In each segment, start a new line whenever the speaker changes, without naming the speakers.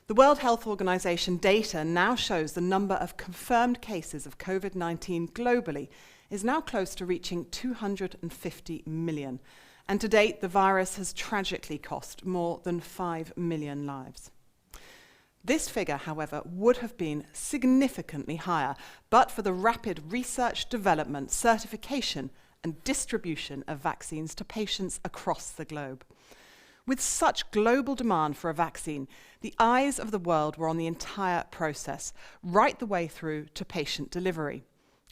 The World Health Organization data now shows the number of confirmed cases of COVID-19 globally is now close to reaching 250 million. And to date, the virus has tragically cost more than 5 million lives. This figure, however, would have been significantly higher, but for the rapid research, development, certification, and distribution of vaccines to patients across the globe. With such global demand for a vaccine, the eyes of the world were on the entire process, right the way through to patient delivery.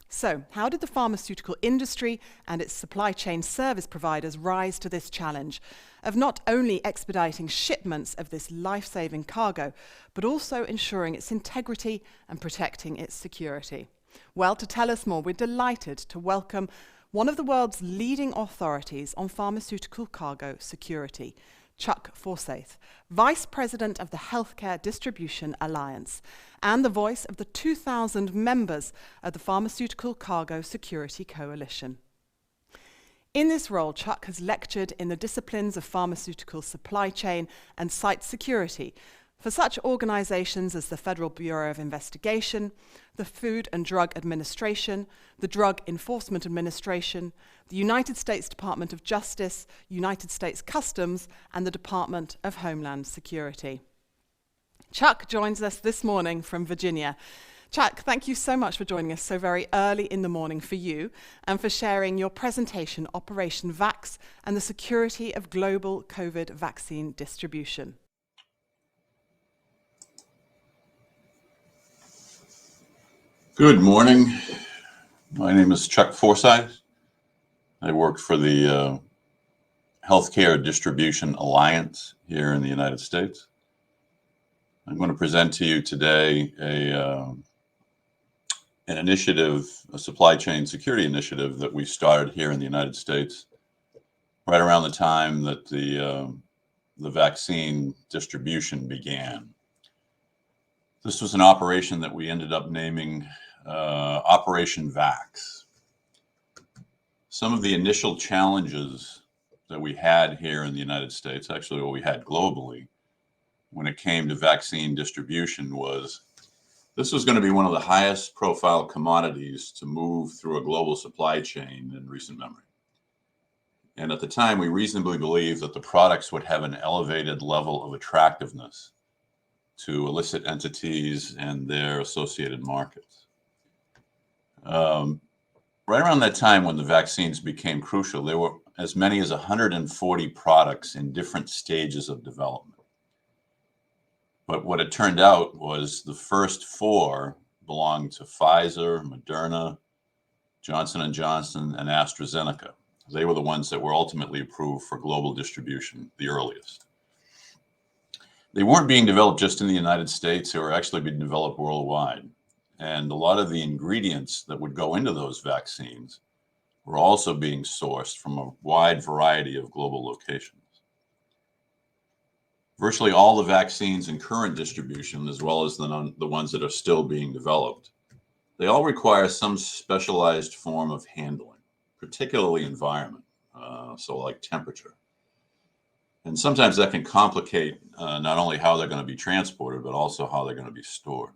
So, how did the pharmaceutical industry and its supply chain service providers rise to this challenge of not only expediting shipments of this life-saving cargo, but also ensuring its integrity and protecting its security? Well, to tell us more, we're delighted to welcome one of the world's leading authorities on pharmaceutical cargo security, Chuck Forsaith, Vice President of the Healthcare Distribution Alliance, and the voice of the 2,000 members of the Pharmaceutical Cargo Security Coalition. In this role, Chuck has lectured in the disciplines of pharmaceutical supply chain and site security for such organizations as the Federal Bureau of Investigation, the Food and Drug Administration, the Drug Enforcement Administration, the United States Department of Justice, United States Customs, and the Department of Homeland Security. Chuck joins us this morning from Virginia. Chuck, thank you so much for joining us so very early in the morning for you and for sharing your presentation, Operation Vax, and the security of global COVID vaccine distribution.
Good morning. My name is Chuck Forsaith. I work for the Healthcare Distribution Alliance here in the United States. I'm going to present to you today an initiative, a supply chain security initiative that we started here in the United States right around the time that the vaccine distribution began. This was an operation that we ended up naming Operation Vax. Some of the initial challenges that we had here in the United States, actually what we had globally, when it came to vaccine distribution was this was going to be one of the highest profile commodities to move through a global supply chain in recent memory. And at the time, we reasonably believed that the products would have an elevated level of attractiveness to illicit entities and their associated markets. Right around that time when the vaccines became crucial, there were as many as 140 products in different stages of development. But what it turned out was the first 4 belonged to Pfizer, Moderna, Johnson & Johnson, and AstraZeneca. They were the ones that were ultimately approved for global distribution, the earliest. They weren't being developed just in the United States, they were actually being developed worldwide. And a lot of the ingredients that would go into those vaccines were also being sourced from a wide variety of global locations. Virtually all the vaccines in current distribution, as well as the ones that are still being developed, they all require some specialized form of handling, particularly environment, so like temperature. And sometimes that can complicate not only how they're going to be transported, but also how they're going to be stored.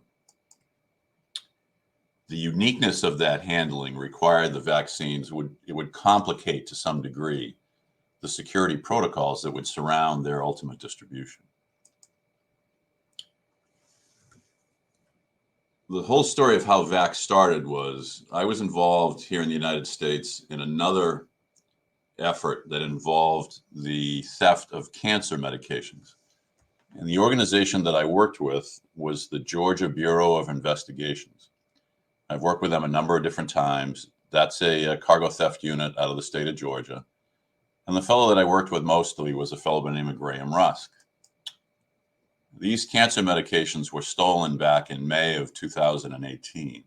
The uniqueness of that handling required the vaccines would complicate to some degree the security protocols that would surround their ultimate distribution. The whole story of how Vax started was I was involved here in the United States in another effort that involved the theft of cancer medications. And the organization that I worked with was the Georgia Bureau of Investigations. I've worked with them a number of different times. That's a cargo theft unit out of the state of Georgia. And the fellow that I worked with mostly was a fellow by the name of Graham Rusk. These cancer medications were stolen back in May of 2018.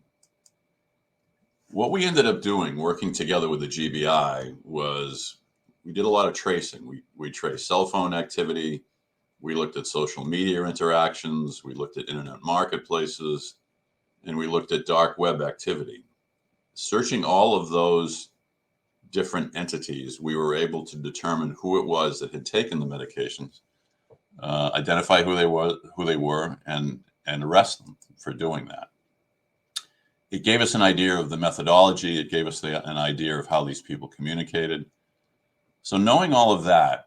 What we ended up doing, working together with the GBI, was we did a lot of tracing. We traced cell phone activity. We looked at social media interactions. We looked at internet marketplaces. And we looked at dark web activity. Searching all of those different entities, we were able to determine who it was that had taken the medications identify who they were, and arrest them for doing that. It gave us an idea of the methodology. It gave us an idea of how these people communicated. So knowing all of that,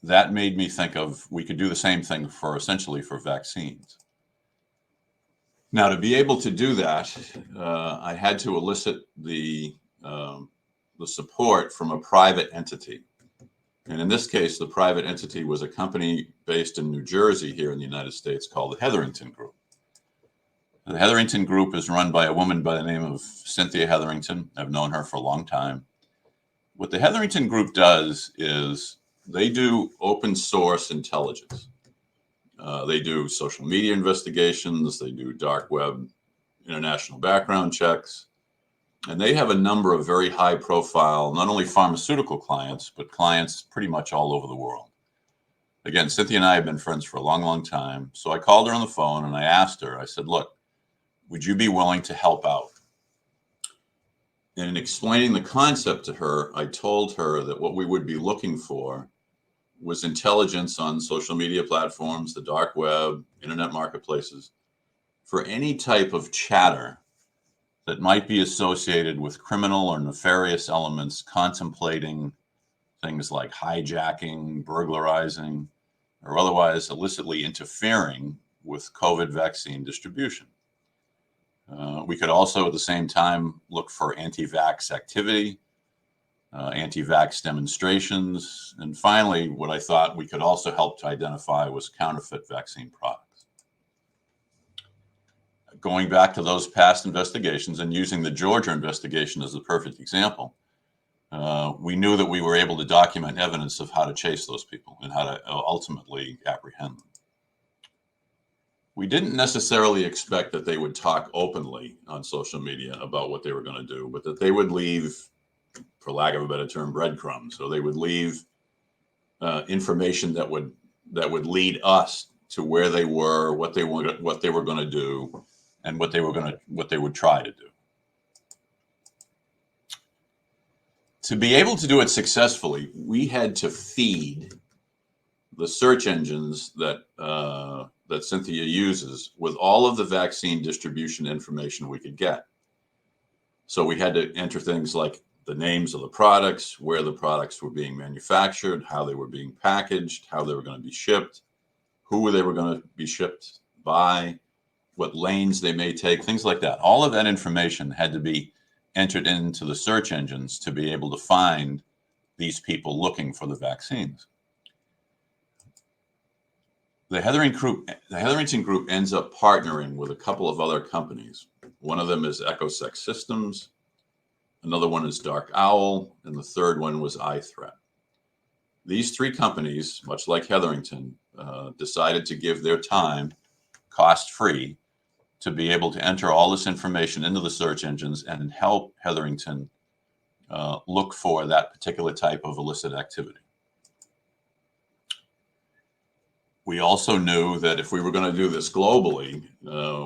that made me think of we could do the same thing essentially for vaccines. Now, to be able to do that, I had to elicit the support from a private entity. And in this case, the private entity was a company based in New Jersey here in the United States called the Hetherington Group. The Hetherington Group is run by a woman by the name of Cynthia Hetherington. I've known her for a long time. What the Hetherington Group does is they do open source intelligence. They do social media investigations. They do dark web international background checks. And they have a number of very high profile, not only pharmaceutical clients, but clients pretty much all over the world. Again, Cynthia and I have been friends for a long, long time. So I called her on the phone and I asked her, I said, look, would you be willing to help out? And in explaining the concept to her, I told her that what we would be looking for was intelligence on social media platforms, the dark web, internet marketplaces, for any type of chatter that might be associated with criminal or nefarious elements contemplating things like hijacking, burglarizing, or otherwise illicitly interfering with COVID vaccine distribution. We could also at the same time look for anti-vax activity, anti-vax demonstrations, and finally, what I thought we could also help to identify was counterfeit vaccine products. Going back to those past investigations and using the Georgia investigation as the perfect example, we knew that we were able to document evidence of how to chase those people and how to ultimately apprehend them. We didn't necessarily expect that they would talk openly on social media about what they were going to do, but that they would leave, for lack of a better term, breadcrumbs. So they would leave information that would lead us to where they were, what they were going to do, and what they would try to do. To be able to do it successfully, we had to feed the search engines that Cynthia uses with all of the vaccine distribution information we could get. So we had to enter things like the names of the products, where the products were being manufactured, how they were being packaged, how they were going to be shipped, who they were going to be shipped by, what lanes they may take, things like that. All of that information had to be entered into the search engines to be able to find these people looking for the vaccines. The Hetherington Group ends up partnering with a couple of other companies. One of them is EchoSec Systems, another one is Dark Owl, and the third one was iThreat. These three companies, much like Hetherington, decided to give their time, cost-free, to be able to enter all this information into the search engines and help Hetherington look for that particular type of illicit activity. We also knew that if we were going to do this globally,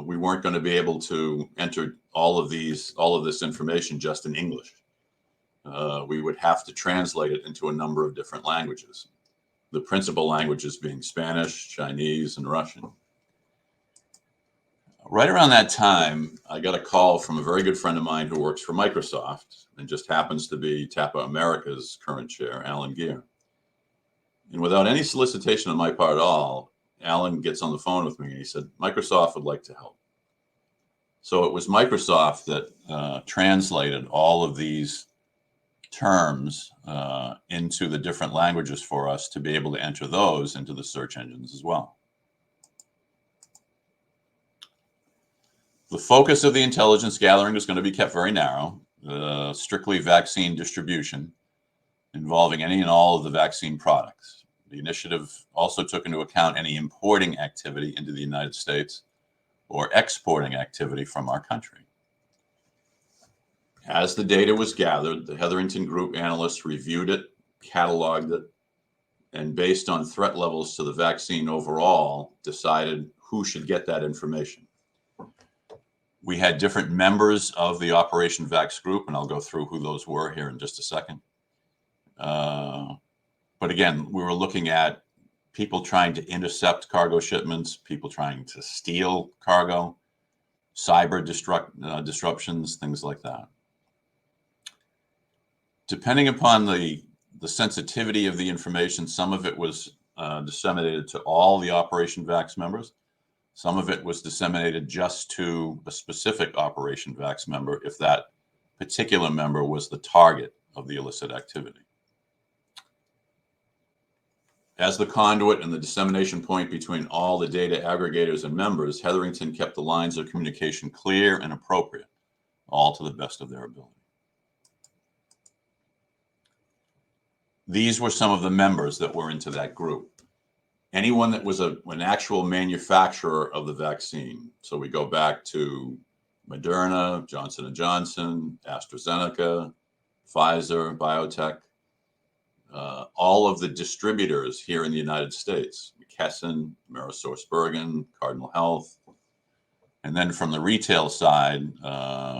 we weren't going to be able to enter all of this information just in English. We would have to translate it into a number of different languages. The principal languages being Spanish, Chinese, and Russian. Right around that time, I got a call from a very good friend of mine who works for Microsoft and just happens to be TAPA America's current chair, Alan Gear. And without any solicitation on my part at all, Alan gets on the phone with me and he said, Microsoft would like to help. So it was Microsoft that translated all of these terms into the different languages for us to be able to enter those into the search engines as well. The focus of the intelligence gathering was going to be kept very narrow, strictly vaccine distribution, involving any and all of the vaccine products. The initiative also took into account any importing activity into the United States or exporting activity from our country. As the data was gathered, the Hetherington Group analysts reviewed it, cataloged it, and based on threat levels to the vaccine overall, decided who should get that information. We had different members of the Operation Vax group, and I'll go through who those were here in just a second. But again, we were looking at people trying to intercept cargo shipments, people trying to steal cargo, cyber disruptions, things like that. Depending upon the sensitivity of the information, some of it was disseminated to all the Operation Vax members. Some of it was disseminated just to a specific Operation Vax member if that particular member was the target of the illicit activity. As the conduit and the dissemination point between all the data aggregators and members, Hetherington kept the lines of communication clear and appropriate, all to the best of their ability. These were some of the members that were into that group. Anyone that was an actual manufacturer of the vaccine. So we go back to Moderna, Johnson & Johnson, AstraZeneca, Pfizer, Biotech, all of the distributors here in the United States, McKesson, AmerisourceBergen, Cardinal Health. And then from the retail side,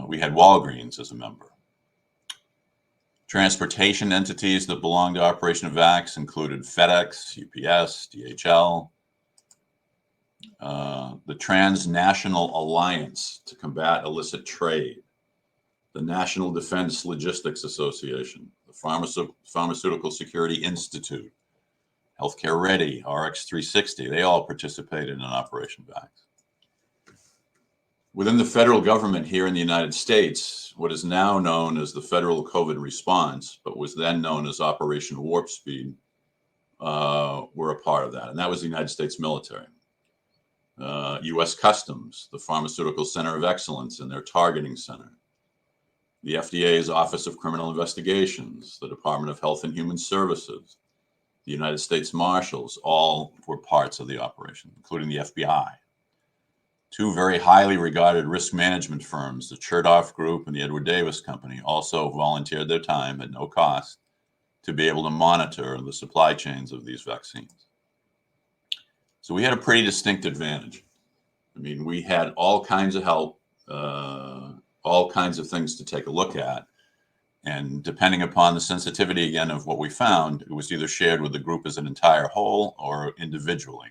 we had Walgreens as a member. Transportation entities that belonged to Operation Vax included FedEx, UPS, DHL, the Transnational Alliance to Combat Illicit Trade, the National Defense Logistics Association, the Pharmaceutical Security Institute, Healthcare Ready, RX360, they all participated in Operation Vax. Within the federal government here in the United States, what is now known as the Federal COVID Response, but was then known as Operation Warp Speed, were a part of that. And that was the United States military. U.S. Customs, the Pharmaceutical Center of Excellence and their targeting center, the FDA's Office of Criminal Investigations, the Department of Health and Human Services, the United States Marshals, all were parts of the operation, including the FBI. Two very highly regarded risk management firms, the Chertoff Group and the Edward Davis Company, also volunteered their time at no cost to be able to monitor the supply chains of these vaccines. So we had a pretty distinct advantage. I mean, we had all kinds of help, all kinds of things to take a look at. And depending upon the sensitivity, again, of what we found, it was either shared with the group as an entire whole or individually.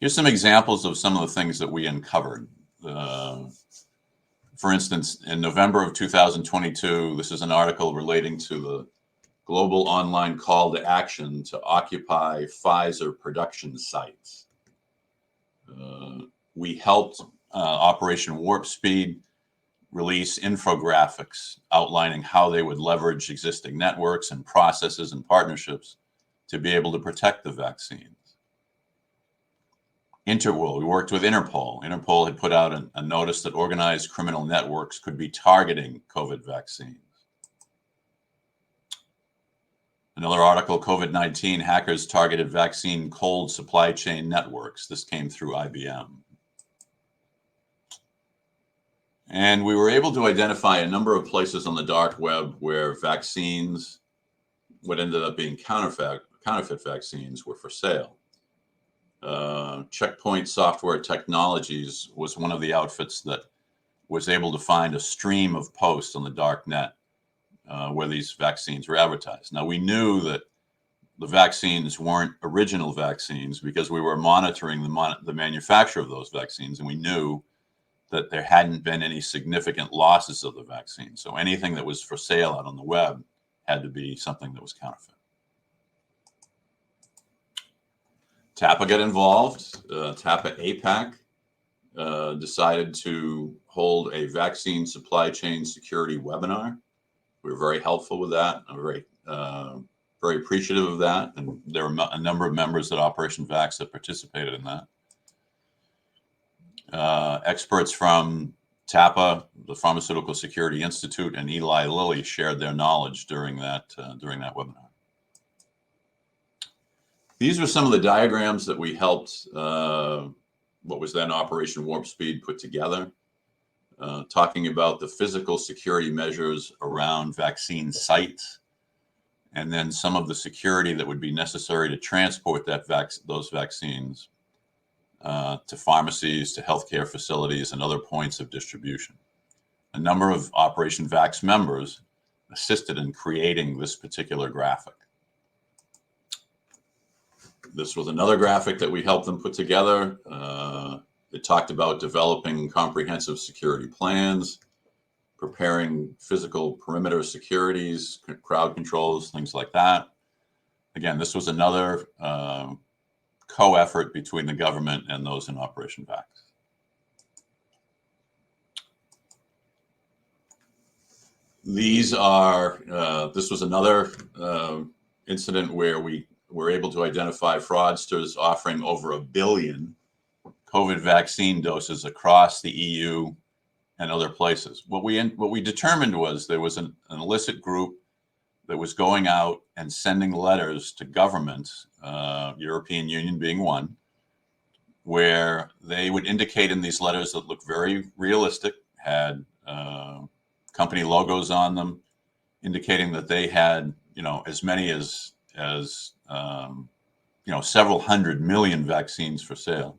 Here's some examples of some of the things that we uncovered. For instance, in November of 2022, this is an article relating to the global online call to action to occupy Pfizer production sites. We helped Operation Warp Speed release infographics outlining how they would leverage existing networks and processes and partnerships to be able to protect the vaccines. We worked with Interpol. Interpol had put out a notice that organized criminal networks could be targeting COVID vaccines. Another article, COVID-19, hackers targeted vaccine cold supply chain networks. This came through IBM. And we were able to identify a number of places on the dark web where vaccines, what ended up being counterfeit vaccines, were for sale. Checkpoint Software Technologies was one of the outfits that was able to find a stream of posts on the dark net where these vaccines were advertised. Now, we knew that the vaccines weren't original vaccines because we were monitoring the manufacture of those vaccines, and we knew that there hadn't been any significant losses of the vaccine. So anything that was for sale out on the web had to be something that was counterfeit. TAPA got involved. TAPA APAC decided to hold a vaccine supply chain security webinar. We were very helpful with that. I'm very appreciative of that. And there were a number of members at Operation Vax that participated in that. Experts from TAPA, the Pharmaceutical Security Institute, and Eli Lilly shared their knowledge during that webinar. These were some of the diagrams that we helped what was then Operation Warp Speed put together, talking about the physical security measures around vaccine sites, and then some of the security that would be necessary to transport those vaccines to pharmacies, to healthcare facilities, and other points of distribution. A number of Operation Vax members assisted in creating this particular graphic. This was another graphic that we helped them put together. It talked about developing comprehensive security plans, preparing physical perimeter securities, crowd controls, things like that. Again, this was another co-effort between the government and those in Operation Vax. These are, this was another incident where we were able to identify fraudsters offering over 1 billion COVID vaccine doses across the EU and other places. What we determined was there was an illicit group that was going out and sending letters to governments, European Union being one, where they would indicate in these letters that looked very realistic, had company logos on them, indicating that they had, as many as several 100 million vaccines for sale.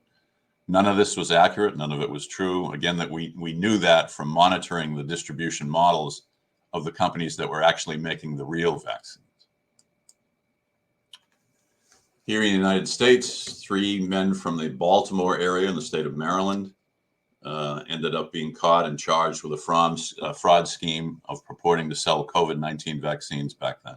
None of this was accurate. None of it was true. Again, that we knew that from monitoring the distribution models of the companies that were actually making the real vaccines. Here in the United States, 3 men from the Baltimore area in the state of Maryland ended up being caught and charged with a fraud scheme of purporting to sell COVID-19 vaccines back then.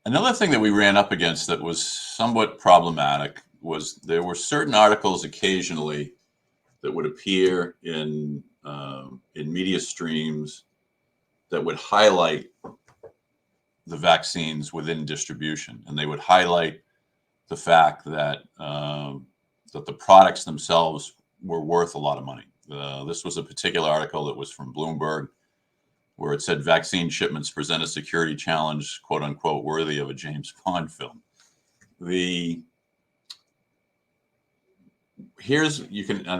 Another thing that we ran up against that was somewhat problematic was there were certain articles occasionally that would appear in media streams that would highlight the vaccines within distribution, and they would highlight the fact that that the products themselves were worth a lot of money. This was a particular article that was from Bloomberg, where it said vaccine shipments present a security challenge, quote unquote, worthy of a James Bond film. I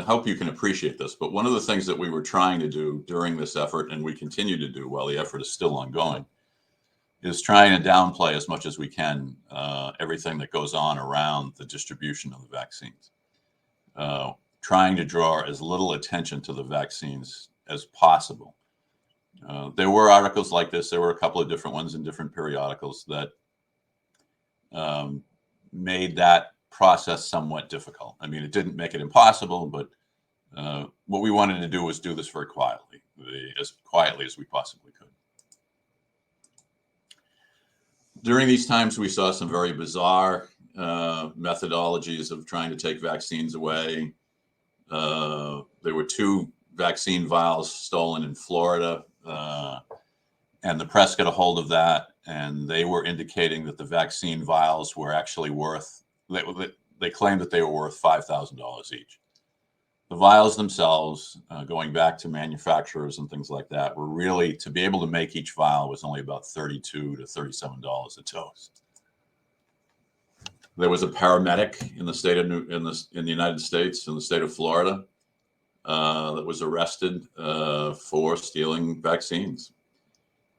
hope you can appreciate this, but one of the things that we were trying to do during this effort, and we continue to do while the effort is still ongoing, is trying to downplay as much as we can everything that goes on around the distribution of the vaccines. Trying to draw as little attention to the vaccines as possible. There were articles like this. There were a couple of different ones in different periodicals that made that process somewhat difficult. I mean, it didn't make it impossible, but what we wanted to do was do this very quietly, as quietly as we possibly could. During these times, we saw some very bizarre methodologies of trying to take vaccines away. There were 2 vaccine vials stolen in Florida, and the press got a hold of that, and they were indicating that the vaccine vials were actually worth, they claimed that they were worth $5,000 each. The vials themselves, going back to manufacturers and things like that, were really, to be able to make each vial was only about $32 to $37 a dose. There was a paramedic in the state of in the United States, in the state of Florida, that was arrested for stealing vaccines.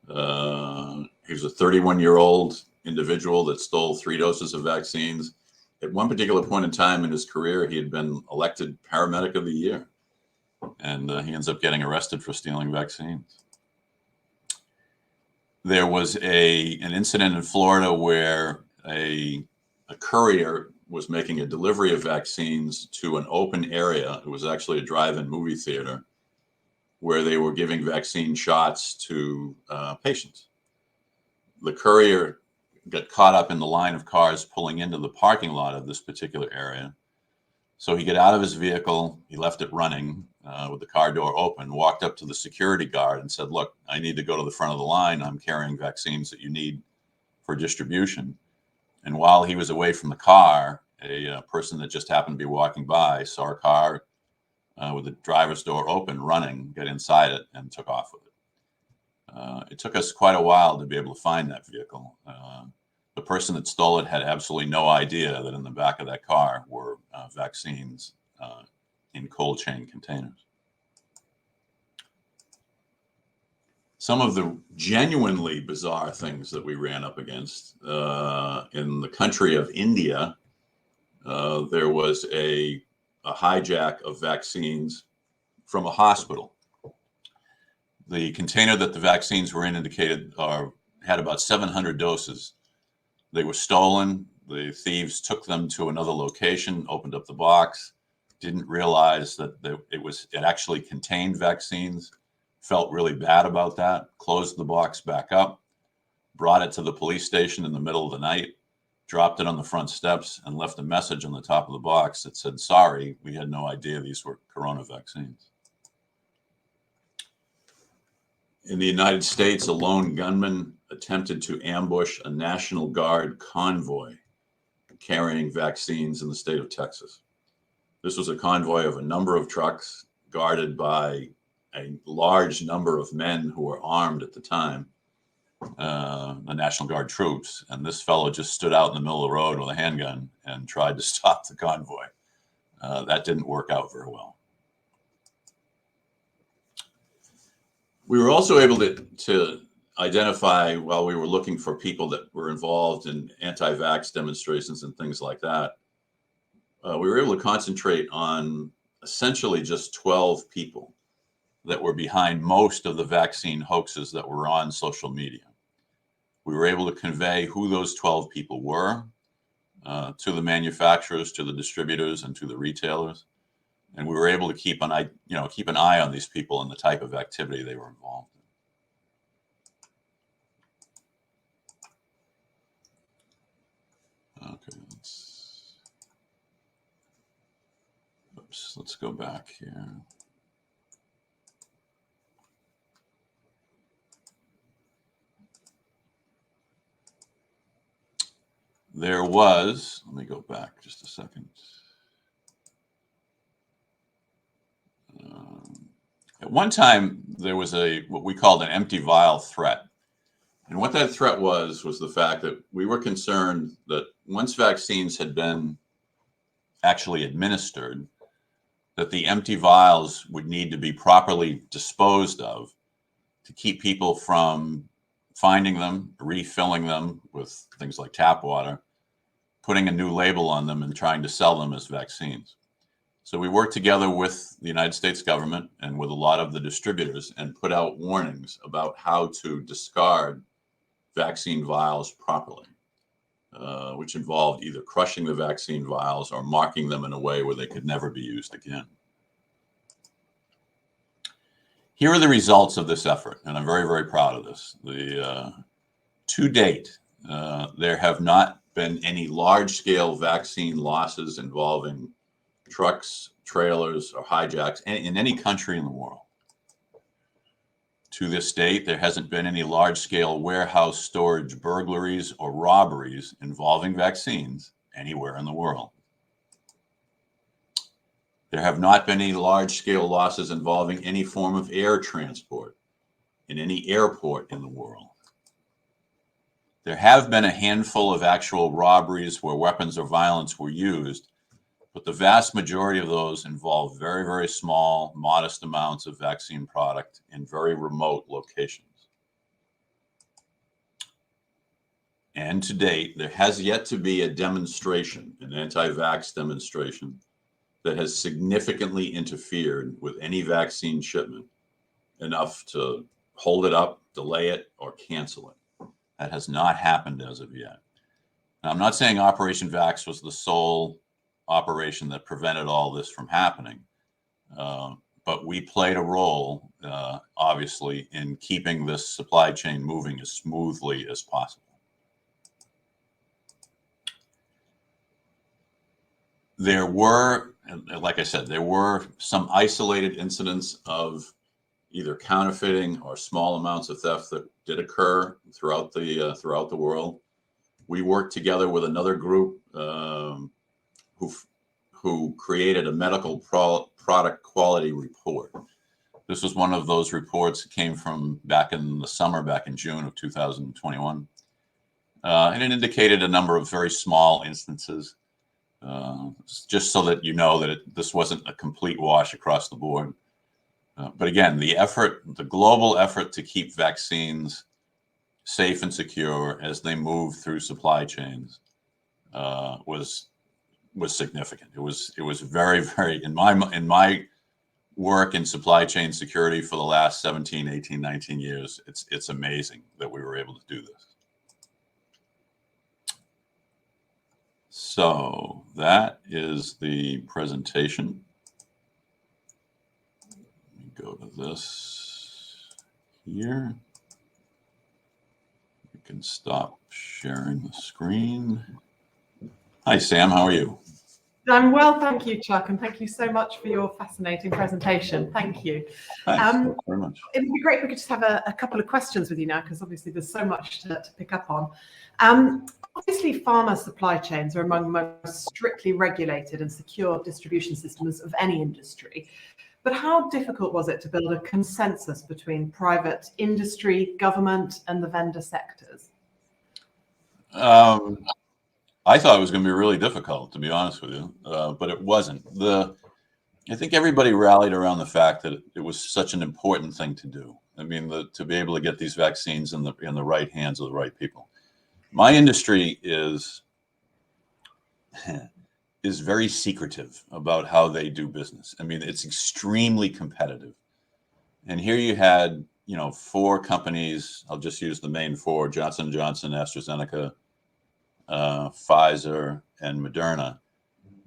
He was a 31-year-old individual that stole 3 doses of vaccines. At one particular point in time in his career, he had been elected Paramedic of the Year, and he ends up getting arrested for stealing vaccines. There was an incident in Florida where a courier was making a delivery of vaccines to an open area. It was actually a drive-in movie theater where they were giving vaccine shots to patients. The courier got caught up in the line of cars pulling into the parking lot of this particular area. So he got out of his vehicle, he left it running with the car door open, walked up to the security guard and said, "Look, I need to go to the front of the line. I'm carrying vaccines that you need for distribution." And while he was away from the car, a person that just happened to be walking by saw a car with the driver's door open running, got inside it and took off with it. It took us quite a while to be able to find that vehicle. The person that stole it had absolutely no idea that in the back of that car were vaccines in cold chain containers. Some of the genuinely bizarre things that we ran up against in the country of India, there was a hijack of vaccines from a hospital. The container that the vaccines were in indicated had about 700 doses. They were stolen. The thieves took them to another location, opened up the box, didn't realize that it actually contained vaccines, felt really bad about that, closed the box back up, brought it to the police station in the middle of the night, dropped it on the front steps, and left a message on the top of the box that said, "Sorry, we had no idea these were corona vaccines." In the United States, a lone gunman attempted to ambush a National Guard convoy carrying vaccines in the state of Texas. This was a convoy of a number of trucks guarded by a large number of men who were armed at the time, the National Guard troops. And this fellow just stood out in the middle of the road with a handgun and tried to stop the convoy. That didn't work out very well. We were also able to identify, while we were looking for people that were involved in anti-vax demonstrations and things like that, we were able to concentrate on essentially just 12 people that were behind most of the vaccine hoaxes that were on social media. We were able to convey who those 12 people were to the manufacturers, to the distributors, and to the retailers. And we were able to keep an eye on these people and the type of activity they were involved in. Okay, let's go back here. There was, let me go back just a second. At one time, there was what we called an empty vial threat. And what that threat was the fact that we were concerned that once vaccines had been actually administered, that the empty vials would need to be properly disposed of to keep people from finding them, refilling them with things like tap water, putting a new label on them, and trying to sell them as vaccines. So we worked together with the United States government and with a lot of the distributors and put out warnings about how to discard vaccine vials properly, which involved either crushing the vaccine vials or marking them in a way where they could never be used again. Here are the results of this effort, and I'm very, very proud of this. To date, there have not been any large-scale vaccine losses involving trucks, trailers, or hijacks in any country in the world. To this date, there hasn't been any large-scale warehouse storage burglaries or robberies involving vaccines anywhere in the world. There have not been any large-scale losses involving any form of air transport in any airport in the world. There have been a handful of actual robberies where weapons of violence were used, but the vast majority of those involve very, very small, modest amounts of vaccine product in very remote locations. And to date, there has yet to be a demonstration, an anti-vax demonstration, that has significantly interfered with any vaccine shipment enough to hold it up, delay it, or cancel it. That has not happened as of yet. Now, I'm not saying Operation Vax was the sole operation that prevented all this from happening, but we played a role, obviously, in keeping this supply chain moving as smoothly as possible. There were, like I said, there were some isolated incidents of either counterfeiting or small amounts of theft that did occur throughout the world. We worked together with another group who created a medical product quality report. This was one of those reports that came from back in the summer, back in June of 2021. And it indicated a number of very small instances, just so that you know that this wasn't a complete wash across the board. But again, the global effort to keep vaccines safe and secure as they move through supply chains was significant. It was very, very, in my work in supply chain security for the last 17, 18, 19 years, it's amazing that we were able to do this. So that is the presentation. Let me go to this here. We can stop sharing the screen. Hi, Sam. How are you?
I'm well, thank you, Chuck, and thank you so much for your fascinating presentation. Thank you.
Thanks very much.
It would be great if we could just have a couple of questions with you now, because obviously there's so much to pick up on. Obviously, pharma supply chains are among the most strictly regulated and secure distribution systems of any industry. But how difficult was it to build a consensus between private industry, government, and the vendor sectors?
I thought it was going to be really difficult, to be honest with you, but it wasn't. I think everybody rallied around the fact that it was such an important thing to do. I mean, to be able to get these vaccines in the right hands of the right people. My industry is very secretive about how they do business. I mean, it's extremely competitive. And here you had, 4 companies. I'll just use the main 4: Johnson & Johnson, AstraZeneca, Pfizer, and Moderna,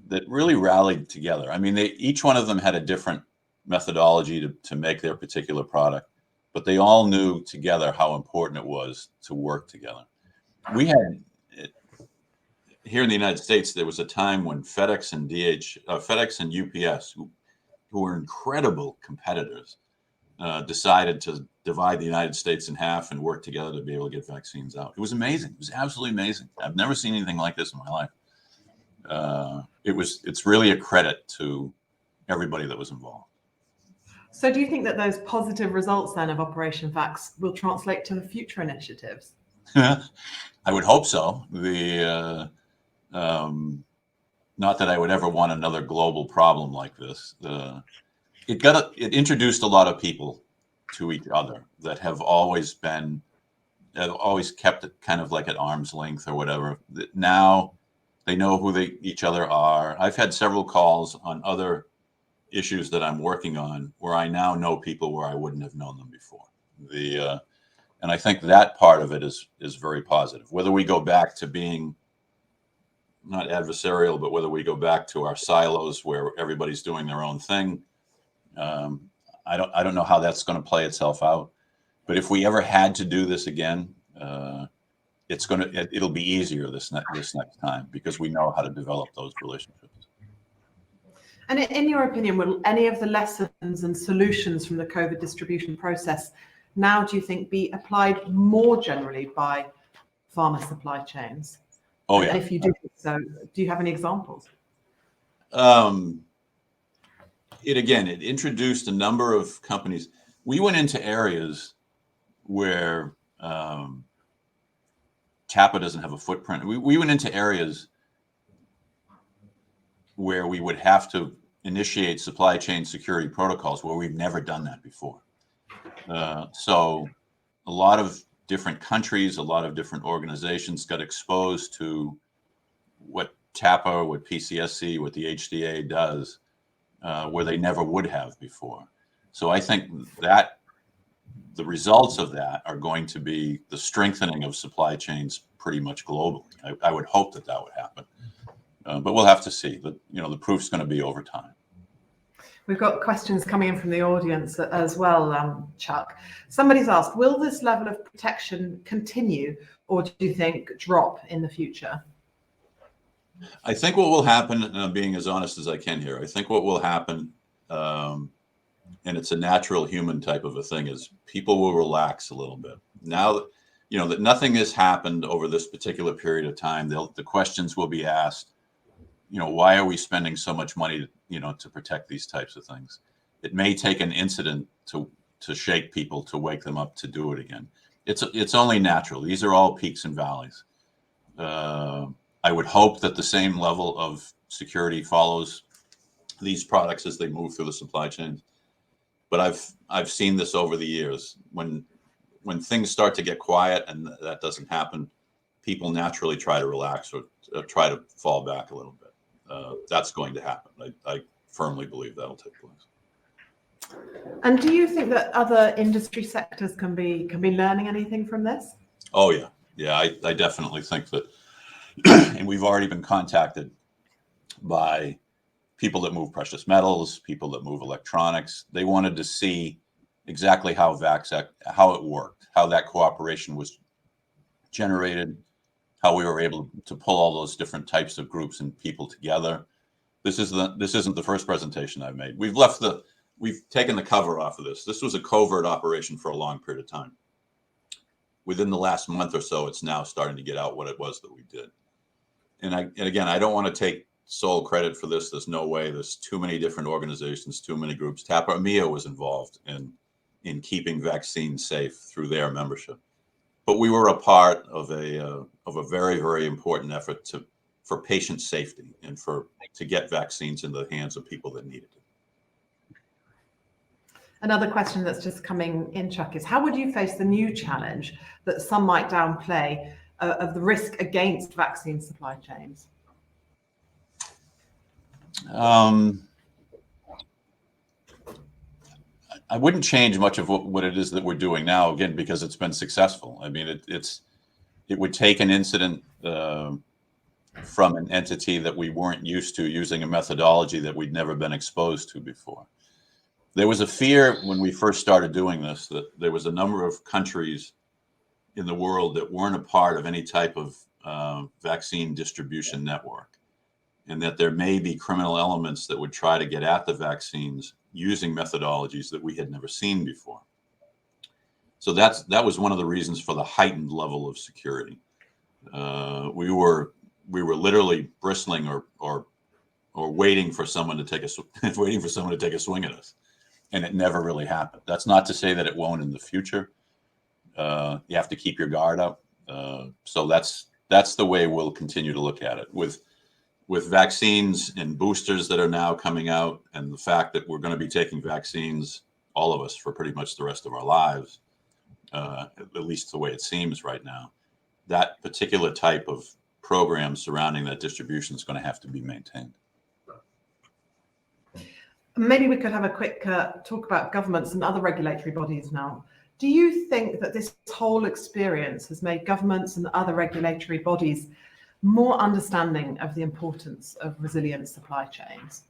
that really rallied together. I mean, each one of them had a different methodology to make their particular product, but they all knew together how important it was to work together. We had, here in the United States, there was a time when FedEx and UPS, who were incredible competitors, decided to divide the United States in half and work together to be able to get vaccines out. It was amazing. It was absolutely amazing. I've never seen anything like this in my life. It's really a credit to everybody that was involved.
So do you think that those positive results then of Operation Vax will translate to the future initiatives?
I would hope so. Not that I would ever want another global problem like this. It introduced a lot of people to each other that have always kept it kind of like at arm's length or whatever. Now they know who each other are. I've had several calls on other issues that I'm working on where I now know people where I wouldn't have known them before. And I think that part of it is very positive. Whether we go back to being not adversarial, but whether we go back to our silos where everybody's doing their own thing, I don't know how that's going to play itself out. But if we ever had to do this again, it'll be easier this next time, because we know how to develop those relationships.
And in your opinion, will any of the lessons and solutions from the COVID distribution process now, do you think, be applied more generally by pharma supply chains?
Oh, yeah.
And if you do so, do you have any examples?
It introduced a number of companies. We went into areas where CAPA doesn't have a footprint. We went into areas where we would have to initiate supply chain security protocols where we've never done that before. So a lot of different countries, a lot of different organizations got exposed to what TAPA, what PCSC, what the HDA does, where they never would have before. So I think that the results of that are going to be the strengthening of supply chains pretty much globally. I would hope that would happen, but we'll have to see. But the proof's going to be over time.
We've got questions coming in from the audience as well, Chuck. Somebody's asked, will this level of protection continue, or do you think drop in the future?
I think what will happen, and I'm being as honest as I can here, I think what will happen, and it's a natural human type of a thing, is people will relax a little bit. Now, that nothing has happened over this particular period of time, the questions will be asked, why are we spending so much money, to protect these types of things? It may take an incident to shake people, to wake them up to do it again. It's only natural. These are all peaks and valleys. I would hope that the same level of security follows these products as they move through the supply chain. But I've seen this over the years. When things start to get quiet and that doesn't happen, people naturally try to relax or try to fall back a little bit. That's going to happen. I firmly believe that'll take place.
And do you think that other industry sectors can be learning anything from this?
Oh yeah, I definitely think that And we've already been contacted by people that move precious metals, people that move electronics. They wanted to see exactly how it worked, how that cooperation was generated, how we were able to pull all those different types of groups and people together. This isn't the first presentation I've made. We've taken the cover off of this. This was a covert operation for a long period of time. Within the last month or so, it's now starting to get out what it was that we did. And again, I don't want to take sole credit for this. There's no way. There's too many different organizations, too many groups. TAPRMEA was involved in keeping vaccines safe through their membership. But we were a part of a very, very important effort for patient safety and to get vaccines into the hands of people that needed it.
Another question that's just coming in, Chuck, is how would you face the new challenge that some might downplay of the risk against vaccine supply chains?
I wouldn't change much of what it is that we're doing now, again, because it's been successful. I mean, it would take an incident from an entity that we weren't used to, using a methodology that we'd never been exposed to before. There was a fear when we first started doing this that there was a number of countries in the world that weren't a part of any type of vaccine distribution network, and that there may be criminal elements that would try to get at the vaccines using methodologies that we had never seen before. So that was one of the reasons for the heightened level of security. We were literally bristling or waiting for someone to take a swing at us, and it never really happened. That's not to say that it won't in the future. You have to keep your guard up. So that's the way we'll continue to look at it. With vaccines and boosters that are now coming out, and the fact that we're going to be taking vaccines, all of us, for pretty much the rest of our lives, at least the way it seems right now, that particular type of program surrounding that distribution is going to have to be maintained.
Maybe we could have a quick talk about governments and other regulatory bodies now. Do you think that this whole experience has made governments and other regulatory bodies more understanding of the importance of resilient supply chains?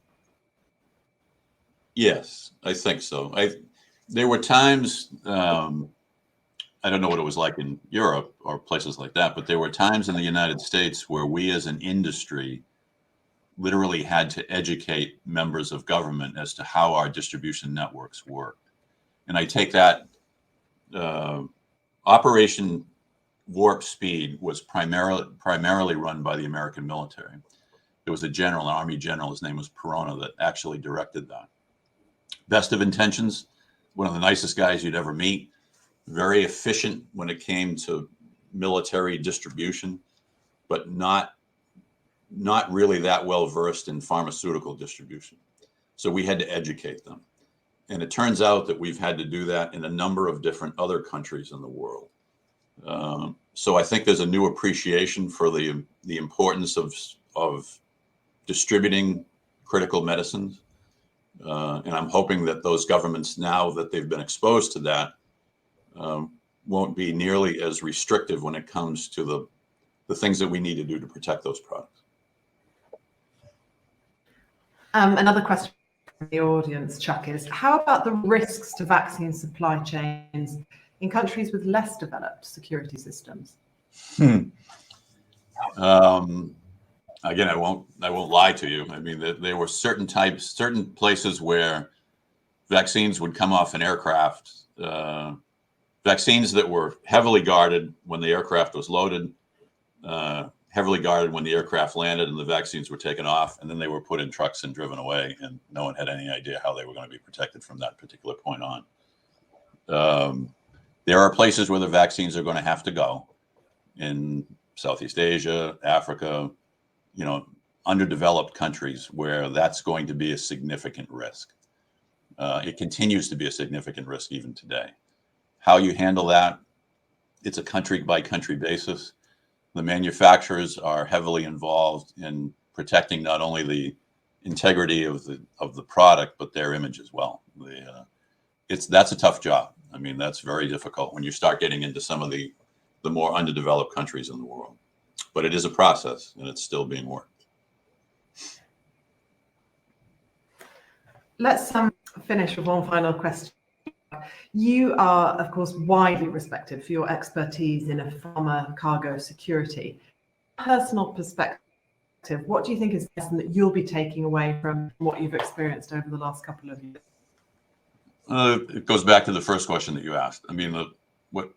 Yes, I think so. There were times, I don't know what it was like in Europe or places like that, but there were times in the United States where we as an industry literally had to educate members of government as to how our distribution networks work. And I take that Operation Warp Speed was primarily run by the American military. There was a general, an Army general, his name was Perona, that actually directed that. Best of intentions, one of the nicest guys you'd ever meet, very efficient when it came to military distribution, but not really that well versed in pharmaceutical distribution. So we had to educate them. And it turns out that we've had to do that in a number of different other countries in the world. So I think there's a new appreciation for the importance of distributing critical medicines. And I'm hoping that those governments, now that they've been exposed to that, won't be nearly as restrictive when it comes to the things that we need to do to protect those products.
Another question from the audience, Chuck, is how about the risks to vaccine supply chains in countries with less developed security systems?
Again, I won't lie to you. I mean, there were certain places where vaccines would come off an aircraft, vaccines that were heavily guarded when the aircraft was loaded, heavily guarded when the aircraft landed and the vaccines were taken off, and then they were put in trucks and driven away, and no one had any idea how they were going to be protected from that particular point on. There are places where the vaccines are going to have to go in Southeast Asia, Africa, underdeveloped countries where that's going to be a significant risk. It continues to be a significant risk even today. How you handle that, it's a country by country basis. The manufacturers are heavily involved in protecting not only the integrity of the product, but their image as well. That's a tough job. I mean, that's very difficult when you start getting into some of the more underdeveloped countries in the world. But it is a process, and it's still being worked.
Let's finish with one final question. You are, of course, widely respected for your expertise in a pharma cargo security. Personal perspective, what do you think is the lesson that you'll be taking away from what you've experienced over the last couple of years?
It goes back to the first question that you asked. I mean, what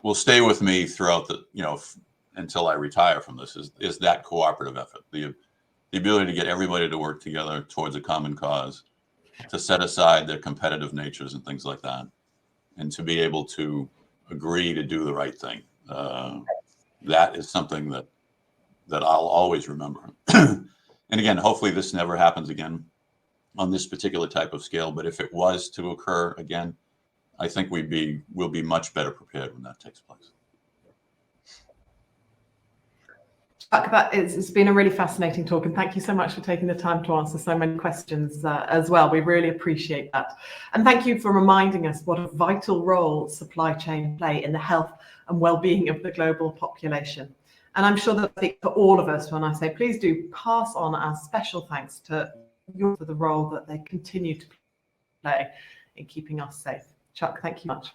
will stay with me throughout the, until I retire from this is that cooperative effort, the ability to get everybody to work together towards a common cause, to set aside their competitive natures and things like that, and to be able to agree to do the right thing. That is something that I'll always remember. And again, hopefully this never happens again on this particular type of scale. But if it was to occur again, I think we'll be much better prepared when that takes place.
Chuck, it's been a really fascinating talk, and thank you so much for taking the time to answer so many questions as well. We really appreciate that. And thank you for reminding us what a vital role supply chain play in the health and well-being of the global population. And I'm sure that I speak for all of us when I say, please do pass on our special thanks to you for the role that they continue to play in keeping us safe. Chuck, thank you much.